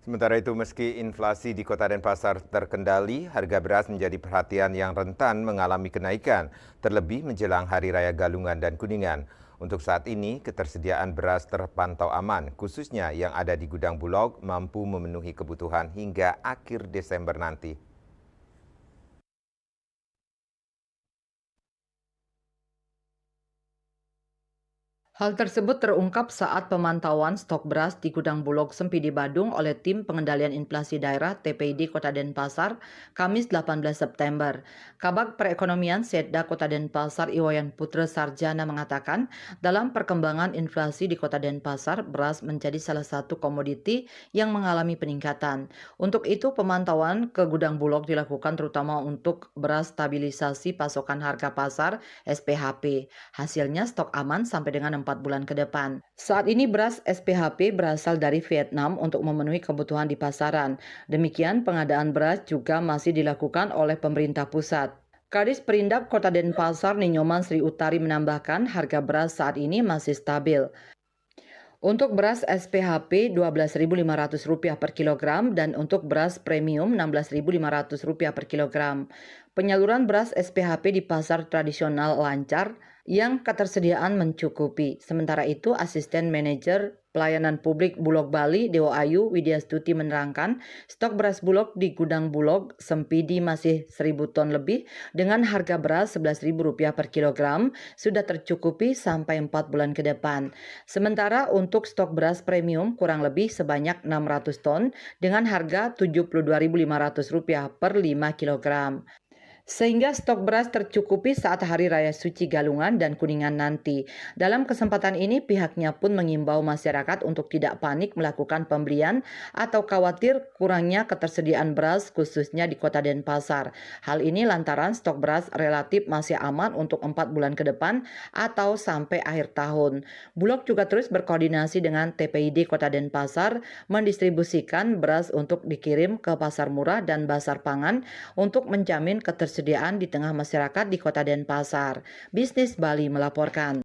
Sementara itu, meski inflasi di Kota Denpasar terkendali, harga beras menjadi perhatian yang rentan mengalami kenaikan, terlebih menjelang Hari Raya Galungan dan Kuningan. Untuk saat ini, ketersediaan beras terpantau aman, khususnya yang ada di gudang Bulog mampu memenuhi kebutuhan hingga akhir Desember nanti. Hal tersebut terungkap saat pemantauan stok beras di gudang Bulog Sempidi Badung oleh Tim Pengendalian Inflasi Daerah (TPID) Kota Denpasar, Kamis 18 September. Kabag Perekonomian Setda Kota Denpasar Iwayan Putra Sarjana mengatakan, dalam perkembangan inflasi di Kota Denpasar, beras menjadi salah satu komoditi yang mengalami peningkatan. Untuk itu, pemantauan ke gudang Bulog dilakukan terutama untuk beras stabilisasi pasokan harga pasar (SPHP). Hasilnya stok aman sampai dengan 4 bulan ke depan. Saat ini beras SPHP berasal dari Vietnam untuk memenuhi kebutuhan di pasaran. Demikian pengadaan beras juga masih dilakukan oleh pemerintah pusat. Kadis Perindak Kota Denpasar Ninyoman Sri Utari menambahkan harga beras saat ini masih stabil. Untuk beras SPHP Rp12.500 per kilogram dan untuk beras premium Rp16.500 per kilogram. Penyaluran beras SPHP di pasar tradisional lancar yang ketersediaan mencukupi. Sementara itu, Asisten Manajer Pelayanan Publik Bulog Bali, Dewa Ayu Widyastuti menerangkan, stok beras Bulog di gudang Bulog Sempidi masih 1.000 ton lebih dengan harga beras Rp11.000 per kilogram sudah tercukupi sampai 4 bulan ke depan. Sementara untuk stok beras premium kurang lebih sebanyak 600 ton dengan harga Rp72.500 per 5 kilogram. Sehingga stok beras tercukupi saat Hari Raya Suci Galungan dan Kuningan nanti. Dalam kesempatan ini pihaknya pun mengimbau masyarakat untuk tidak panik melakukan pembelian atau khawatir kurangnya ketersediaan beras khususnya di Kota Denpasar. Hal ini lantaran stok beras relatif masih aman untuk 4 bulan ke depan atau sampai akhir tahun. Bulog juga terus berkoordinasi dengan TPID Kota Denpasar mendistribusikan beras untuk dikirim ke pasar murah dan pasar pangan untuk menjamin ketersediaan di tengah masyarakat di Kota Denpasar. Bisnis Bali melaporkan.